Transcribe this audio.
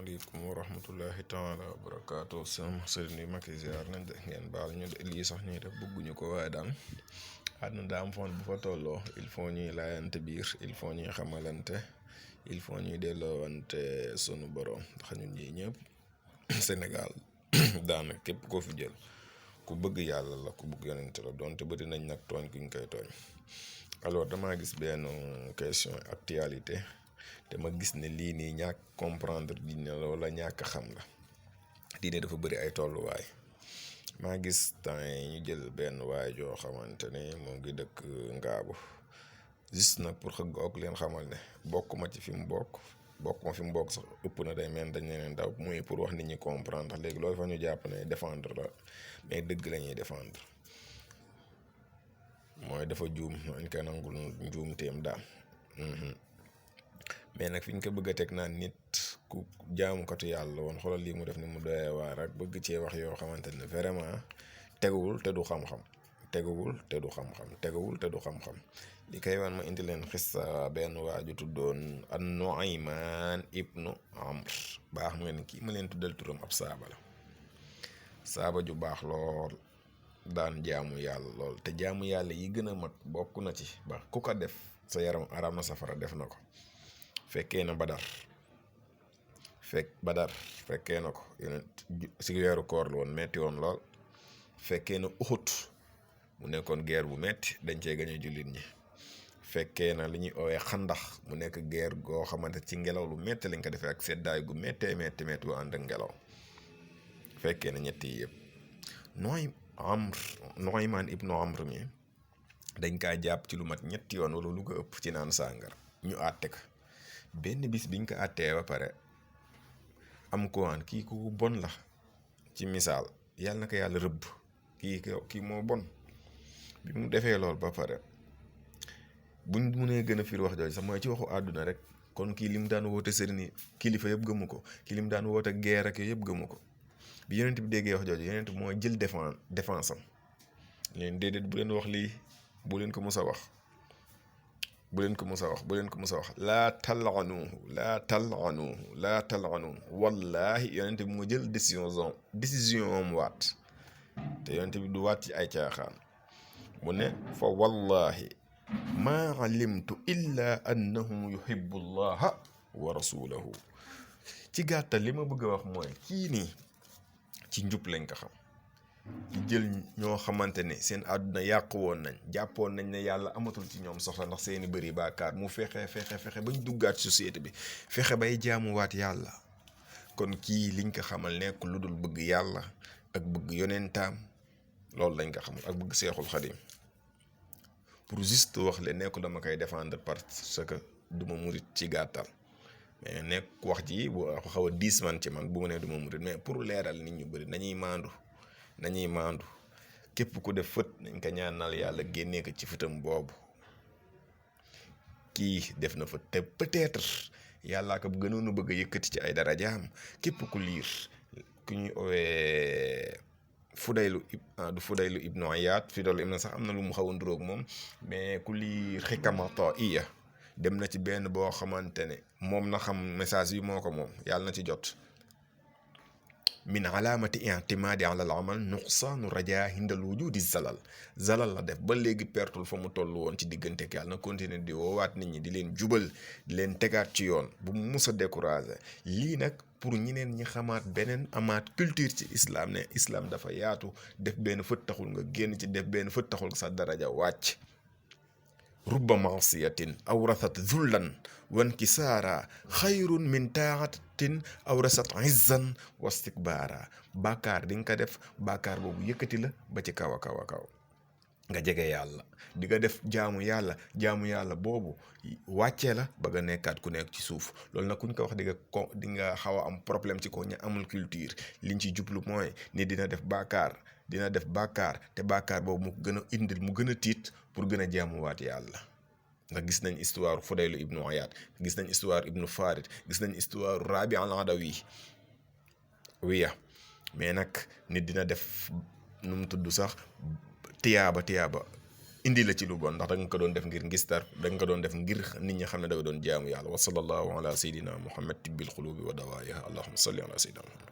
asalaamaaleykum wa rahmatullahi taala wa barakaatu sama sëriñ yi mag yi ziar nañ de ngeen baal ñu de lii sax ñuy def bëgguñu ko waaye daal àdduna daa am foon bu fa tolloo il faut ñuy laayante biir il faut ñuy xamalante il faut ñuy delloowante sunu borom ndax ñun ñii ñëpp Sénégal daanaka képp koo fi jël ku bëgg yàlla la ku bëgg yonente la donte bëri nañ nag tooñ kuñ koy tooñ. Alors damaa gis benn question actualité te ma gis ne lii nii ñàkk comprendre diine la wala ñàkk xam la diine dafa bëri ay tolluwaay. maa gis temps yi ñu jël benn waay joo xamante ne moo ngi dëkk Ngaabu juste nag pour xëgg ok leen xamal ne bokk ma ci fi mu bokk sax ëpp na day mel dañ leen daw muy pour wax nit ñi comprendre ndax léegi loolu fa ñu jàpp ne défendre la mais dëgg la ñuy défendre mooy dafa juum nañ koy nangul njuumteem daal. mais nag fi ñu ko bëgg a teg naan nit ku jaamukatu yàlla woon xoolal lii mu def ni mu doyee waar ak bëgg cee wax yoo xamante ne vraiment teguwul te du xam-xam li koy wan ma indi leen xissa benn waaju tuddoon an-Nu'aymaan ibnu Amr baax mu ngeen kii ma leen tuddal turam ab saaba la saaba ju baax lool daan jaamu yàlla lool te jaamu yàlla yi gën a mag bokk na ci ba ku ko def sa yaram araam na safara def na ko fekkee na Badar fekkee na ko yeneen si weeru koor la woon metti woon lool fekkee na Uhud mu nekkoon guerre bu metti dañ cee gañe jullit ñi fekkee na li ñuy oowee xandax mu nekk guerre goo xamante ci ngelaw lu metti lañ ko defee ak seddaay gu mettee metti bu ànd ak ngelaw fekkee na ñetti yëpp Nu'aymaan ibnu Amr mi dañ kaa jàpp ci lu mat ñetti yoon wala lu ko ëpp ci naan sàngar ñu àtte ko benn bis biñ ko àttee ba pare am ko waan kii ku bon la ci misaal yàlla na ko yàlla rëbb kii moo bon bi mu defee lool ba pare buñ mënee gën a fiir wax jooju sax mooy ci waxu àdduna rek kon kii li mu daan woote sëriñ kilifa yëpp gëmu ko kii li mu daan woote guerre ak yëpp gëmu ko bi yonent bi déggee wax jooju yonent bi mooy jël défense am leen déedéet bu leen wax lii bu leen ko mës a wax laa tal'anuhu wallahi yonent bi mu jël décision am waat te yonent bi du waat ci ay caaxaan mu ne fa wallahi maa alimtu illa annahu yuhibbu allaha wa rasulahu. ci gàttal li ma bëgg a wax mooy kii nii ci njub lañ ko xam ci jël ñoo xamante ne seen àdduna yàqu woon nañ jàppoon nañ ne yàlla amatul ci ñoom soxla ndax seeni bëri baakaar mu fexe bañ duggaat société bi fexe bay jaamuwaat yàlla kon kii liñ ko xamal nekk lu dul bëgg yàlla ak bëgg yonentaam loolu lañ ko xamal ak bëgg seexul xadim pour juste wax le nekku dama koy défendre parce que duma murit ci gàttal mais nekk wax ji bu xaw a diis man ci man bu ma nee duma murit mais pour leeral nit ñu bëri nañuy maandu képp ku def fët nañ ko ñaanal yàlla génnee ko ci fëtam boobu kii def na fët te peut-être yàllaa ko gënoon a bëgg a yëkkati ci ay darajaam képp ku liir ku ñuy owee Fudaylu ibnu Iyaad Fudaylu ibnu sax am na lu mu xaw a nduróog moom mais ku liir xikama Taaiya dem na ci benn boo xamante ne moom na xam message bi moo ko moom yàlla na ci jot min alaamati i'timaadi ala al amal nuqsaanu rajaa hindal wujudi zalal la def ba léegi pertul fa mu toll woon ci diggante ak yàlla na continuer di woowaat nit ñi di leen jubal di leen tegaat ci yoon bu mu mus a découragé lii nag pour ñeneen ñi xamaat beneen amaat culture ci islam ne islam dafa yaatu def benn fët taxul nga génn ci def benn fët taxul sa daraja wàcc rubba maasiyatin awrasat zullan wankisaara xayrun min taatin awrasat izzan wastikbaara bàkkaar di nga ko def bàkkaar boobu yëkkati la ba ci kaw a kaw nga jege yàlla di nga def jaamu yàlla boobu wàccee la ba nga nekkaat ku nekk ci suuf loolu nag kuñ ko wax di nga xaw a am problème ci ko ñu amul culture liñ ci jublu mooy ni dina def bàkkaar te bàkkaar boobu mu gën a indil mu gën a tiit pour gën a jaamuwaat yàlla ndax gis nañ histoire Fudaylu ibnu Iyaad gis nañ histoire ibnu Farid gis nañ histoire Rabi al-Adawi mais nag nit dina def nu mu tudd sax tiyaaba indi la ci lu bon ndax da nga ko doon def ngir ngistar da nga ko doon def ngir nit ñi xam ne da nga doon jaamu yàlla wa sallallahu ala sayidina muhammad tibbil xulubi wa dawaiha allahumma salli ala sayidina muhammad